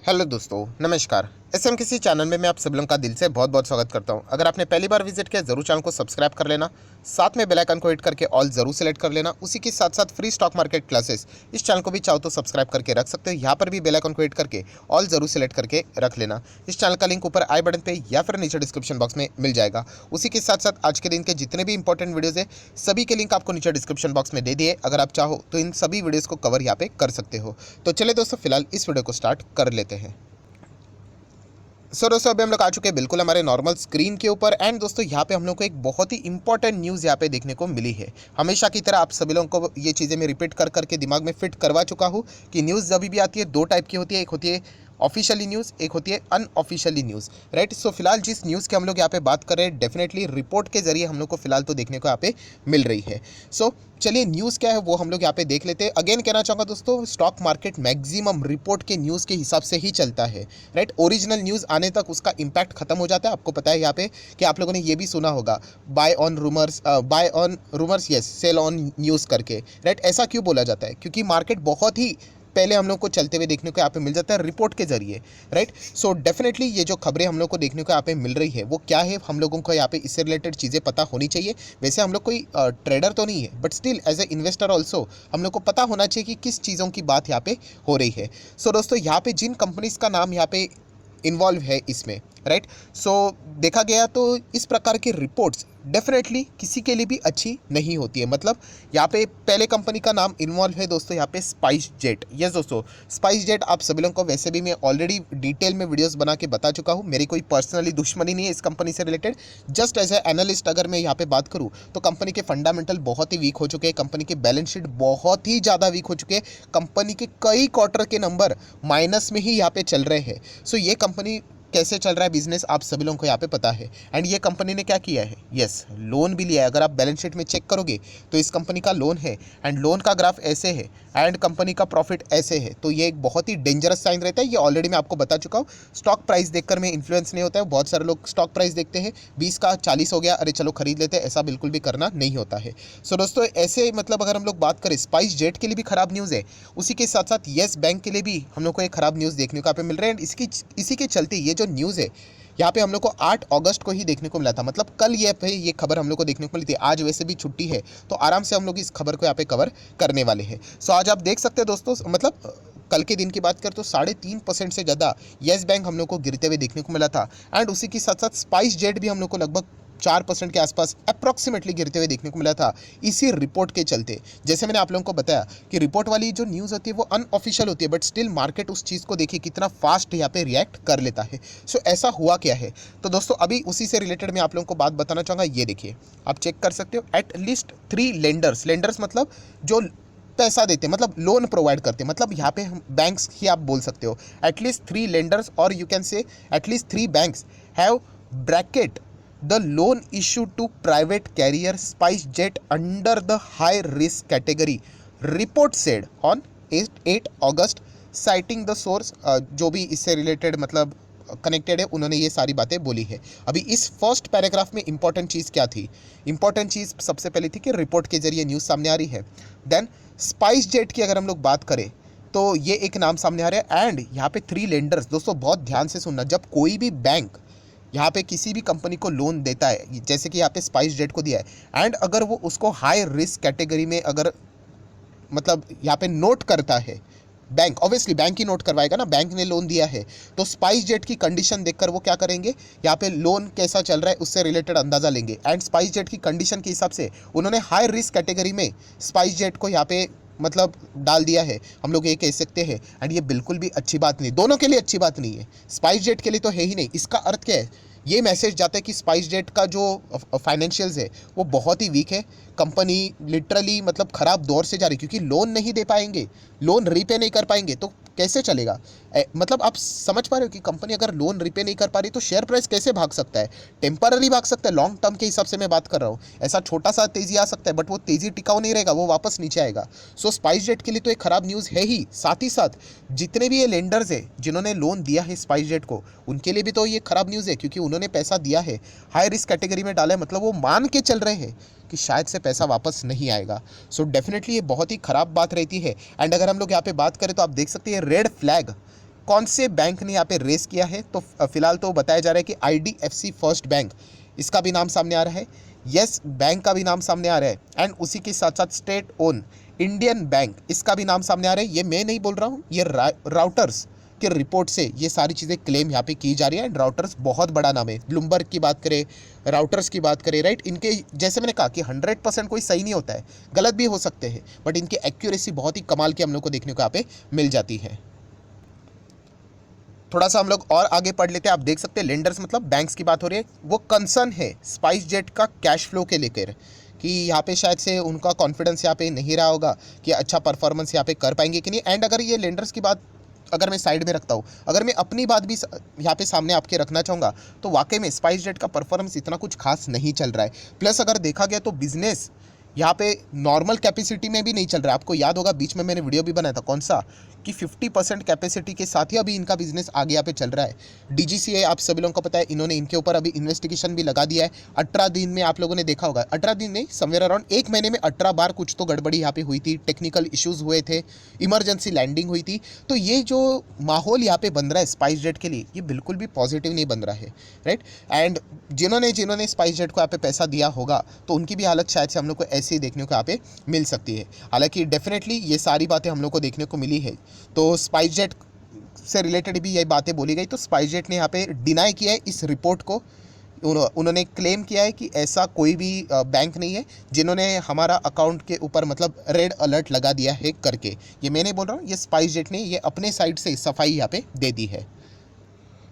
Hello दोस्तों, नमस्कार। SM किसी चैनल में मैं आप सब लोगों का दिल से बहुत बहुत स्वागत करता हूं। अगर आपने पहली बार विजिट किया जरूर चैनल को सब्सक्राइब कर लेना, साथ में बेल आइकन को हिट करके ऑल जरूर सेलेक्ट कर लेना। उसी के साथ साथ फ्री स्टॉक मार्केट क्लासेस इस चैनल को भी चाहो तो सब्सक्राइब करके रख सकते हो। यहाँ पर भी बेल आइकन को हिट करके ऑल जरूर सेलेक्ट करके रख लेना। इस चैनल का लिंक ऊपर आई बटन पे या फिर नीचे डिस्क्रिप्शन बॉक्स में मिल जाएगा। उसी के साथ साथ आज के दिन के जितने भी इंपॉर्टेंट वीडियोज़ है सभी के लिंक आपको नीचे डिस्क्रिप्शन बॉक्स में दे दिए। अगर आप चाहो तो इन सभी वीडियोज़ को कवर यहाँ पे कर सकते हो। तो चले दोस्तों, फिलहाल इस वीडियो को स्टार्ट कर लेते हैं। दोस्तों अभी हम लोग आ चुके हैं बिल्कुल हमारे नॉर्मल स्क्रीन के ऊपर। एंड दोस्तों यहाँ पे हम लोग को एक बहुत ही इंपॉर्टेंट न्यूज़ यहाँ पे देखने को मिली है। हमेशा की तरह आप सभी लोगों को ये चीज़ें मैं रिपीट कर करके दिमाग में फिट करवा चुका हूँ कि न्यूज़ जब भी आती है दो टाइप की होती है। एक होती है ऑफिशियली न्यूज़, एक होती है अनऑफिशियली न्यूज़, राइट। सो फिलहाल जिस न्यूज़ की हम लोग यहाँ पे बात कर रहे हैं डेफिनेटली रिपोर्ट के जरिए हम लोग को फिलहाल तो देखने को यहाँ पे मिल रही है। सो चलिए न्यूज़ क्या है वो हम लोग यहाँ पे देख लेते हैं। अगेन कहना चाहूँगा दोस्तों, स्टॉक मार्केट मैक्सिमम रिपोर्ट के न्यूज़ के हिसाब से ही चलता है, राइट। ओरिजिनल न्यूज़ आने तक उसका इम्पैक्ट खत्म हो जाता है। आपको पता है यहाँ पे कि आप लोगों ने ये भी सुना होगा, buy on rumours yes sell on news करके, राइट। ऐसा क्यों बोला जाता है? क्योंकि मार्केट बहुत ही पहले हम लोग को चलते हुए देखने को यहाँ पे मिल जाता है रिपोर्ट के जरिए, राइट। सो डेफिनेटली ये जो खबरें हम लोग को देखने को यहाँ पे मिल रही है वो क्या है, हम लोगों को यहाँ पे इससे रिलेटेड चीज़ें पता होनी चाहिए। वैसे हम लोग कोई ट्रेडर तो नहीं है, but still as a investor also हम लोग को पता होना चाहिए कि किस चीज़ों की बात यहाँ पे हो रही है। सो दोस्तों यहाँ पे जिन कंपनीज का नाम यहाँ पे इन्वॉल्व है इसमें, राइट। सो देखा गया तो इस प्रकार की रिपोर्ट्स डेफिनेटली किसी के लिए भी अच्छी नहीं होती है। मतलब यहाँ पे पहले कंपनी का नाम इन्वॉल्व है दोस्तों यहाँ पे स्पाइस जेट। यस दोस्तों, स्पाइस जेट आप सभी लोगों को वैसे भी मैं ऑलरेडी डिटेल में वीडियोस बना के बता चुका हूँ। मेरी कोई पर्सनली दुश्मनी नहीं है इस कंपनी से related. Just as a analyst अगर मैं यहाँ पे बात करूँ तो कंपनी के फंडामेंटल बहुत ही वीक हो चुके हैं, कंपनी के बैलेंस शीट बहुत ही ज़्यादा वीक हो चुके हैं, कंपनी के कई क्वार्टर के नंबर माइनस में ही यहाँ पे चल रहे हैं। सो ये कंपनी कैसे चल रहा है बिजनेस आप सभी लोगों को यहाँ पे पता है। एंड ये कंपनी ने क्या किया है, यस लोन भी लिया है। अगर आप बैलेंस शीट में चेक करोगे तो इस कंपनी का लोन है एंड लोन का ग्राफ ऐसे है एंड कंपनी का प्रॉफिट ऐसे है। तो ये एक बहुत ही डेंजरस साइन रहता है। ये ऑलरेडी मैं आपको बता चुका हूँ। स्टॉक प्राइस देखकर में इन्फ्लुएंस नहीं होता है। बहुत सारे लोग स्टॉक प्राइस देखते हैं 20 का 40 हो गया, अरे चलो खरीद लेते हैं, ऐसा बिल्कुल भी करना नहीं होता है। सो दोस्तों ऐसे मतलब अगर हम लोग बात करें स्पाइस जेट के लिए भी खराब न्यूज़ है, उसी के साथ साथ येस बैंक के लिए भी हम लोग को एक खराब न्यूज़ देखने को यहाँ पे मिल रहा है। एंड इसी के चलते ये जो न्यूज़ है यहाँ पे हम लोग को 8 अगस्त को ही देखने को मिला था। मतलब कल ये खबर हम लोग को देखने को मिली थी। आज वैसे भी छुट्टी है तो आराम से हम लोग इस खबर को यहाँ पे कवर करने वाले हैं। सो आज आप देख सकते हैं दोस्तों, मतलब कल के दिन की बात करें तो 3.5% से ज़्यादा येस बैंक हम लोग को गिरते हुए देखने को मिला था। एंड उसी के साथ साथ स्पाइस जेट भी हम लोग को लगभग 4% के आसपास अप्रॉक्सीमेटली गिरते हुए देखने को मिला था इसी रिपोर्ट के चलते। जैसे मैंने आप लोगों को बताया कि रिपोर्ट वाली जो न्यूज़ होती है वो अनऑफिशियल होती है, बट स्टिल मार्केट उस चीज़ को देखिए कितना फास्ट यहाँ पे रिएक्ट कर लेता है। सो ऐसा हुआ क्या है तो दोस्तों अभी उसी से रिलेटेड मैं आप लोगों को बात बताना चाहूँगा। ये देखिए आप चेक कर सकते हो, एटलीस्ट 3 लेंडर्स मतलब जो पैसा देते हैं, मतलब लोन प्रोवाइड करते हैं, मतलब यहाँ पे हम बैंक्स ही आप बोल सकते हो। एटलीस्ट 3 लेंडर्स और you can say at least 3 banks have bracket the loan issued to private carrier SpiceJet under the high risk category, report said on 8 August citing the source। जो भी इससे रिलेटेड मतलब कनेक्टेड है उन्होंने ये सारी बातें बोली है। अभी इस फर्स्ट पैराग्राफ में इंपॉर्टेंट चीज़ क्या थी? इंपॉर्टेंट चीज़ सबसे पहले थी कि रिपोर्ट के जरिए न्यूज़ सामने आ रही है। देन स्पाइस जेट की अगर हम लोग बात करें तो ये एक नाम सामने आ रहा है। एंड यहाँ पे 3 लेंडर्स, दोस्तों बहुत ध्यान से सुनना, जब कोई भी बैंक यहाँ पे किसी भी कंपनी को लोन देता है, जैसे कि यहाँ पे स्पाइस जेट को दिया है, एंड अगर वो उसको हाई रिस्क कैटेगरी में अगर मतलब यहाँ पे नोट करता है बैंक, ऑब्वियसली बैंक ही नोट करवाएगा ना, बैंक ने लोन दिया है तो स्पाइस जेट की कंडीशन देखकर वो क्या करेंगे, यहाँ पे लोन कैसा चल रहा है उससे रिलेटेड अंदाज़ा लेंगे। एंड स्पाइस जेट की कंडीशन के हिसाब से उन्होंने हाई रिस्क कैटेगरी में स्पाइस जेट को यहाँ पे मतलब डाल दिया है, हम लोग ये कह सकते हैं। एंड ये बिल्कुल भी अच्छी बात नहीं, दोनों के लिए अच्छी बात नहीं है, स्पाइस जेट के लिए तो है ही नहीं। इसका अर्थ क्या है? ये मैसेज जाता है कि स्पाइस जेट का जो फाइनेंशियल्स है वो बहुत ही वीक है, कंपनी लिटरली मतलब ख़राब दौर से जा रही, क्योंकि लोन नहीं दे पाएंगे, लोन रीपे नहीं कर पाएंगे तो कैसे चलेगा? मतलब आप समझ पा रहे हो कि कंपनी अगर लोन रिपे नहीं कर पा रही तो शेयर प्राइस कैसे भाग सकता है? टेम्पररी भाग सकता है, लॉन्ग टर्म के हिसाब से मैं बात कर रहा हूँ। ऐसा छोटा सा तेज़ी आ सकता है बट वो तेज़ी टिकाऊ नहीं रहेगा, वो वापस नीचे आएगा। सो स्पाइस जेट के लिए तो एक ख़राब न्यूज़ है ही, साथ ही साथ जितने भी ये लेंडर्स है जिन्होंने लोन दिया है स्पाइस जेट को उनके लिए भी तो ये ख़राब न्यूज़ है, क्योंकि उन्होंने पैसा दिया है, हाई रिस्क कैटेगरी में डाला है, मतलब वो मान के चल रहे हैं कि शायद से पैसा वापस नहीं आएगा। सो डेफिनेटली ये बहुत ही ख़राब बात रहती है। एंड अगर हम लोग यहाँ पे बात करें तो आप देख सकते हैं रेड फ्लैग कौन से बैंक ने यहाँ पे रेस किया है, तो फिलहाल तो बताया जा रहा है कि IDFC फर्स्ट बैंक, इसका भी नाम सामने आ रहा है, येस बैंक का भी नाम सामने आ रहा है, एंड उसी के साथ साथ स्टेट ओन इंडियन बैंक, इसका भी नाम सामने आ रहा है। ये मैं नहीं बोल रहा हूँ, ये राउटर्स के रिपोर्ट से ये सारी चीज़ें क्लेम यहाँ पे की जा रही है। एंड राउटर्स बहुत बड़ा नाम है, ब्लूमबर्ग की बात करें, राउटर्स की बात करें, राइट, इनके जैसे मैंने कहा कि 100% कोई सही नहीं होता है, गलत भी हो सकते हैं, बट इनकी एक्यूरेसी बहुत ही कमाल की हम लोग को देखने को यहाँ पे मिल जाती है। थोड़ा सा हम लोग और आगे पढ़ लेते हैं। आप देख सकते हैं लेंडर्स मतलब बैंक्स की बात हो रही है, वो कंसर्न है स्पाइस जेट का कैश फ्लो के लेकर, कि यहाँ पे शायद से उनका कॉन्फिडेंस यहाँ पे नहीं रहा होगा कि अच्छा परफॉर्मेंस यहाँ पे कर पाएंगे कि नहीं। एंड अगर ये लेंडर्स की बात अगर मैं साइड में रखता हूँ, अगर मैं अपनी बात भी यहाँ पे सामने आपके रखना चाहूँगा, तो वाकई में स्पाइस जेट का परफॉर्मेंस इतना कुछ खास नहीं चल रहा है। प्लस अगर देखा गया तो बिजनेस यहाँ पे नॉर्मल कैपेसिटी में भी नहीं चल रहा है। आपको याद होगा बीच में मैंने वीडियो भी बनाया था, कौन सा, कि 50% कैपेसिटी के साथ ही अभी इनका बिजनेस आगे यहाँ पे चल रहा है। DGCA आप सभी लोगों को पता है, इन्होंने इनके ऊपर अभी इन्वेस्टिगेशन भी लगा दिया है। 18 दिन में आप लोगों ने देखा होगा, 18 दिन नहीं, समवेयर अराउंड 1 महीने में 18 बार कुछ तो गड़बड़ी यहाँ पे हुई थी, टेक्निकल इश्यूज़ हुए थे, इमरजेंसी लैंडिंग हुई थी। तो ये जो माहौल यहाँ पे बन रहा है स्पाइस जेट के लिए, ये बिल्कुल भी पॉजिटिव नहीं बन रहा है, राइट। एंड जिन्होंने स्पाइस जेट को यहाँ पे पैसा दिया होगा, तो उनकी भी हालत शायद से हम लोग को ऐसे ही देखने को यहाँ पे मिल सकती है। हालांकि डेफिनेटली ये सारी बातें हम लोग को देखने को मिली है, तो स्पाइस जेट से रिलेटेड भी ये बातें बोली गई। तो स्पाइस जेट ने यहाँ पे डिनाई किया है इस रिपोर्ट को। उन्होंने क्लेम किया है कि ऐसा कोई भी बैंक नहीं है जिन्होंने हमारा अकाउंट के ऊपर मतलब रेड अलर्ट लगा दिया है करके। ये मैं नहीं बोल रहा हूँ, ये स्पाइस जेट ने ये अपने साइड से सफाई यहाँ पे दे दी है।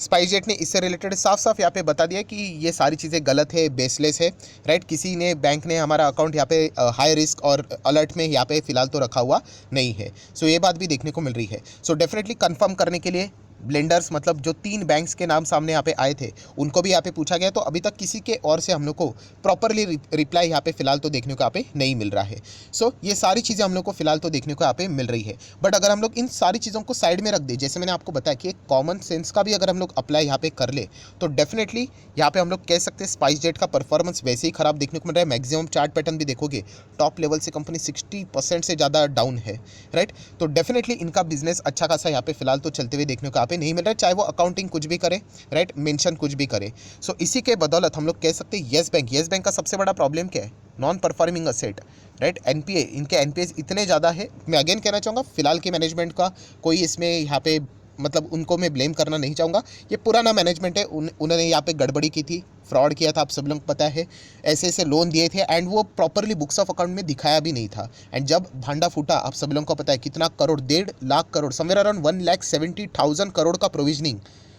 स्पाइस जेट ने इससे रिलेटेड साफ साफ यहाँ पे बता दिया कि ये सारी चीज़ें गलत है, बेसलेस है, राइट। किसी ने बैंक ने हमारा अकाउंट यहाँ पे हाई रिस्क और अलर्ट में यहाँ पे फिलहाल तो रखा हुआ नहीं है। सो ये बात भी देखने को मिल रही है। सो डेफिनेटली कंफर्म करने के लिए ब्लेंडर्स मतलब जो 3 बैंक्स के नाम सामने यहाँ पे आए थे, उनको भी यहाँ पे पूछा गया, तो अभी तक किसी के और से हम लोग को प्रॉपरली रिप्लाई यहाँ पे फिलहाल तो देखने को यहाँ पे नहीं मिल रहा है। सो ये सारी चीज़ें हम लोग को फिलहाल तो देखने को यहाँ पे मिल रही है। बट अगर हम लोग इन सारी चीज़ों को साइड में रख दें, जैसे मैंने आपको बताया कि एक कॉमन सेंस का भी अगर हम लोग अप्लाई यहाँ पे कर ले, तो डेफिनेटली यहाँ पे हम लोग कह सकते हैं स्पाइस जेट का परफॉर्मेंस वैसे ही खराब देखने को मिल रहा है। मैक्सिमम चार्ट पैटर्न भी देखोगे, टॉप लेवल से कंपनी 60% से ज़्यादा डाउन है, राइट। तो डेफिनेटली इनका बिजनेस अच्छा खासा यहाँ पे फिलहाल तो चलते हुए देखने को यहाँ पे नहीं मिल रहा है, चाहे वो अकाउंटिंग कुछ भी करे, राइट, मेंशन कुछ भी करे। सो इसी के बदौलत हम लोग कह सकते हैं येस बैंक का सबसे बड़ा प्रॉब्लम क्या है, non performing asset, right. NPA, इनके एनपीएस इतने ज़्यादा है। मैं अगेन कहना चाहूँगा फिलहाल के मैनेजमेंट का कोई इसमें यहाँ पे मतलब उनको मैं ब्लेम करना नहीं चाहूँगा, ये पुराना मैनेजमेंट है, उन्होंने यहाँ पे गड़बड़ी की थी, फ्रॉड किया था, आप सब लोग को पता है, ऐसे ऐसे लोन दिए थे एंड वो प्रॉपरली बुक्स ऑफ अकाउंट में दिखाया भी नहीं था। एंड जब भांडा फूटा, आप सब लोगों को पता है कितना करोड़, 1.5 लाख करोड़, समवेयर अराउंड 1,70,000 करोड़ का प्रोविजनिंग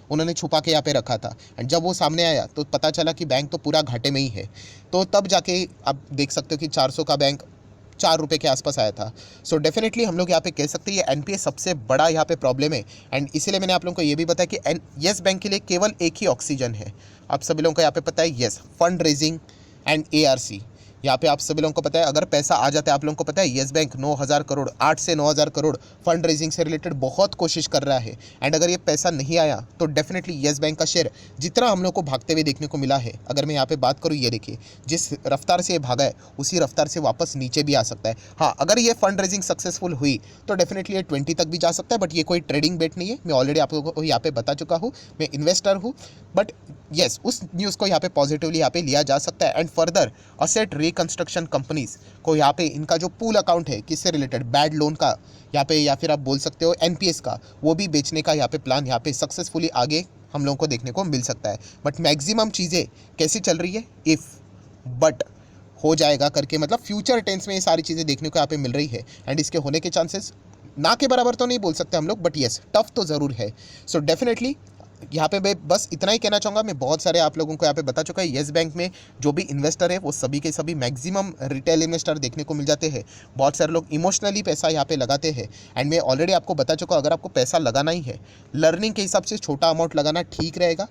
उन्होंने छुपा के यहाँ पे रखा था। एंड जब वो सामने आया तो पता चला कि बैंक तो पूरा घाटे में ही है। तो तब जाके आप देख सकते हो कि 400 का बैंक 4 रुपये के आसपास आया था। सो डेफिनेटली हम लोग यहाँ पे कह सकते हैं ये एनपीए सबसे बड़ा यहाँ पे प्रॉब्लम है। एंड इसीलिए मैंने आप लोगों को ये भी बताया कि येस बैंक के लिए केवल एक ही ऑक्सीजन है। आप सभी लोगों को यहाँ पे पता है, yes fund raising and ARC। यहाँ पे आप सभी लोगों को पता है अगर पैसा आ जाता है, आप लोगों को पता है येस बैंक 9,000 करोड़, 8 से 9,000 करोड़ फंड रेजिंग से रिलेटेड बहुत कोशिश कर रहा है। एंड अगर ये पैसा नहीं आया तो डेफिनेटली येस बैंक का शेयर जितना हम लोग को भागते हुए देखने को मिला है, अगर मैं यहाँ पे बात करूँ, ये देखिए जिस रफ्तार से ये भागा है उसी रफ्तार से वापस नीचे भी आ सकता है। हाँ, अगर ये फंड रेजिंग सक्सेसफुल हुई तो डेफिनेटली ये 20 तक भी जा सकता है, बट ये कोई ट्रेडिंग बेट नहीं है। मैं ऑलरेडी आप लोगों को यहाँ पे बता चुका हूँ, मैं इन्वेस्टर हूँ। बट येस, उस न्यूज़ को यहाँ पे पॉजिटिवली यहाँ पे लिया जा सकता है। And further asset reconstruction companies को यहाँ पे इनका जो पूल अकाउंट है किससे रिलेटेड, बैड लोन का यहाँ पे, या फिर आप बोल सकते हो एनपीएस का, वो भी बेचने का यहाँ पे प्लान यहाँ पे सक्सेसफुली आगे हम लोगों को देखने को मिल सकता है। बट मैक्सिमम चीज़ें कैसी चल रही है, इफ़ बट हो जाएगा करके, मतलब फ्यूचर टेंस में ये सारी चीज़ें देखने को यहाँ पे मिल रही है। एंड इसके होने के चांसेस ना के बराबर तो नहीं बोल सकते हम लोग, बट येस टफ तो ज़रूर है। सो डेफिनेटली यहाँ पे मैं बस इतना ही कहना चाहूँगा। मैं बहुत सारे आप लोगों को यहाँ पे बता चुका है, येस बैंक में जो भी इन्वेस्टर है वो सभी के सभी मैक्सिमम रिटेल इन्वेस्टर देखने को मिल जाते हैं। बहुत सारे लोग इमोशनली पैसा यहाँ पे लगाते हैं। एंड मैं ऑलरेडी आपको बता चुका हूँ, अगर आपको पैसा लगाना ही है लर्निंग के हिसाब से छोटा अमाउंट लगाना ठीक रहेगा।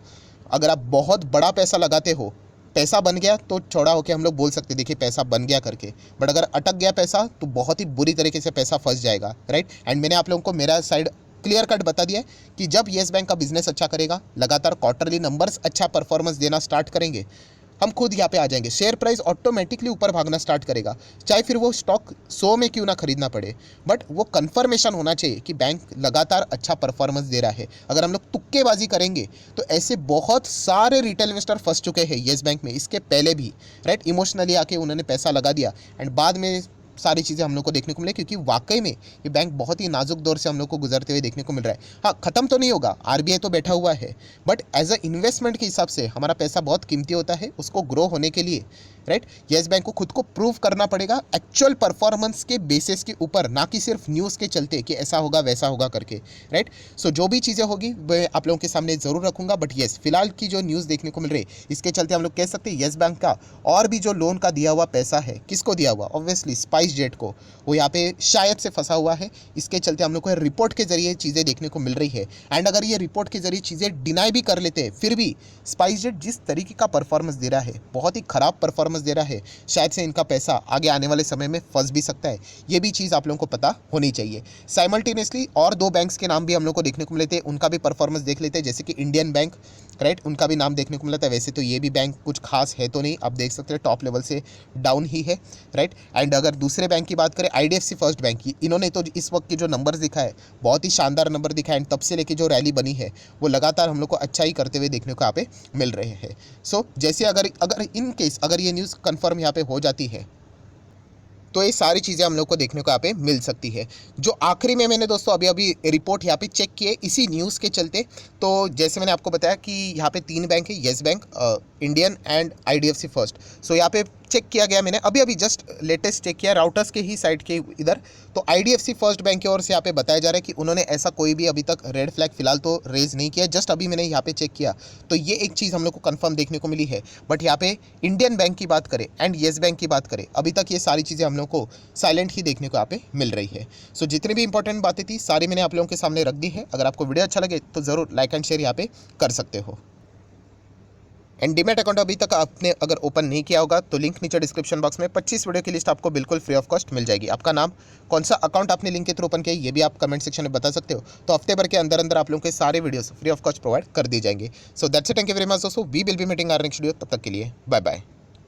अगर आप बहुत बड़ा पैसा लगाते हो, पैसा बन गया तो चौड़ा होकर हम लोग बोल सकते हैं देखिए पैसा बन गया करके, बट अगर अटक गया पैसा तो बहुत ही बुरी तरीके से पैसा फंस जाएगा, राइट। एंड मैंने आप लोगों को मेरा साइड क्लियर कट बता दिया है कि जब येस बैंक का बिजनेस अच्छा करेगा, लगातार क्वार्टरली नंबर्स अच्छा परफॉर्मेंस देना स्टार्ट करेंगे, हम खुद यहाँ पे आ जाएंगे, शेयर प्राइस ऑटोमेटिकली ऊपर भागना स्टार्ट करेगा, चाहे फिर वो स्टॉक 100 में क्यों ना खरीदना पड़े, बट वो कंफर्मेशन होना चाहिए कि बैंक लगातार अच्छा परफॉर्मेंस दे रहा है। अगर हम लोग तुक्केबाजी करेंगे तो ऐसे बहुत सारे रिटेल इन्वेस्टर फंस चुके हैं येस बैंक में, इसके पहले भी, राइट। इमोशनली आके उन्होंने पैसा लगा दिया एंड बाद में सारी चीज़ें हम लोग को देखने को मिले, क्योंकि वाकई में ये बैंक बहुत ही नाजुक दौर से हम लोग को गुजरते हुए देखने को मिल रहा है। हाँ, ख़त्म तो नहीं होगा, आरबीआई तो बैठा हुआ है, बट एज अ इन्वेस्टमेंट के हिसाब से हमारा पैसा बहुत कीमती होता है, उसको ग्रो होने के लिए, राइट, येस बैंक को खुद को प्रूव करना पड़ेगा एक्चुअल परफॉर्मेंस के बेसिस के ऊपर, ना कि सिर्फ न्यूज़ के चलते कि ऐसा होगा वैसा होगा करके, राइट। सो जो भी चीज़ें होगी मैं आप लोगों के सामने ज़रूर रखूंगा, बट येस, फिलहाल की जो न्यूज़ देखने को मिल रही है इसके चलते हम लोग कह सकते हैं येस बैंक का और भी जो लोन का दिया हुआ पैसा है, किसको दिया हुआ, ऑब्वियसली स्पाइस जेट को, वो यहाँ पे शायद से फंसा हुआ है। इसके चलते हम लोग को रिपोर्ट के जरिए चीज़ें देखने को मिल रही है, एंड अगर ये रिपोर्ट के जरिए चीज़ें डिनाई भी कर लेते हैं, फिर भी स्पाइस जेट जिस तरीके का परफॉर्मेंस दे रहा है, बहुत ही खराब परफॉर्मेंस दे रहा है, शायद से इनका पैसा आगे आने वाले समय में फंस भी सकता है। ये भी चीज़ आप लोगों को पता होनी चाहिए। साइमल्टेनियसली और 2 बैंक्स के नाम भी हम लोग को देखने को मिलते हैं, उनका भी परफॉर्मेंस देख लेते हैं, जैसे कि इंडियन बैंक, राइट, उनका भी नाम देखने को मिलता है। वैसे तो ये भी बैंक कुछ खास है तो नहीं, आप देख सकते हैं टॉप लेवल से डाउन ही है, राइट। एंड अगर दूसरे बैंक की बात करें, आईडीएफसी फर्स्ट बैंक की, इन्होंने तो इस वक्त के जो नंबर्स दिखा है बहुत ही शानदार नंबर दिखा है, एंड तब से लेके जो रैली बनी है वो लगातार हम लोग को अच्छा ही करते हुए देखने को यहाँ पे मिल रहे हैं। सो जैसे अगर इन केस अगर ये न्यूज़ कंफर्म यहाँ पे हो जाती है तो ये सारी चीज़ें हम लोग को देखने को यहाँ पे मिल सकती है। जो आखिरी में मैंने दोस्तों अभी रिपोर्ट यहाँ पे चेक की है इसी न्यूज़ के चलते, तो जैसे मैंने आपको बताया कि यहाँ पे 3 बैंक है, Yes Bank, Indian and IDFC First. So यहाँ पे चेक किया गया, मैंने अभी जस्ट लेटेस्ट चेक किया राउटर्स के ही साइट के इधर, तो आईडीएफसी फर्स्ट बैंक की ओर से यहाँ पे बताया जा रहा है कि उन्होंने ऐसा कोई भी अभी तक रेड फ्लैग फिलहाल तो रेज नहीं किया। जस्ट अभी मैंने यहाँ पे चेक किया तो ये एक चीज़ हम लोग को कंफर्म देखने को मिली है। बट यहाँ पे इंडियन बैंक की बात करें एंड येस बैंक की बात करें, अभी तक ये सारी चीज़ें हम लोग को साइलेंट ही देखने को यहाँ पे मिल रही है। सो जितनी भी इंपॉर्टेंट बातें थी सारी मैंने आप लोगों के सामने रख दी है। अगर आपको वीडियो अच्छा लगे तो ज़रूर लाइक एंड शेयर यहाँ पे कर सकते हो। एंड डीमैट अकाउंट अभी तक आपने अगर ओपन नहीं किया होगा तो लिंक नीचे डिस्क्रिप्शन बॉक्स में 25 वीडियो की लिस्ट आपको बिल्कुल फ्री ऑफ कॉस्ट मिल जाएगी। आपका नाम, कौन सा अकाउंट आपने लिंक के थ्रू ओपन किया ये भी आप कमेंट सेक्शन में बता सकते हो। तो हफ्ते भर के अंदर अंदर आप लोगों के सारे videos free of cost provide कर दिए जाएंगे। So that's it, thank you very much दोस्तों, we will be meeting our next video. तब तक के लिए बाय बाय।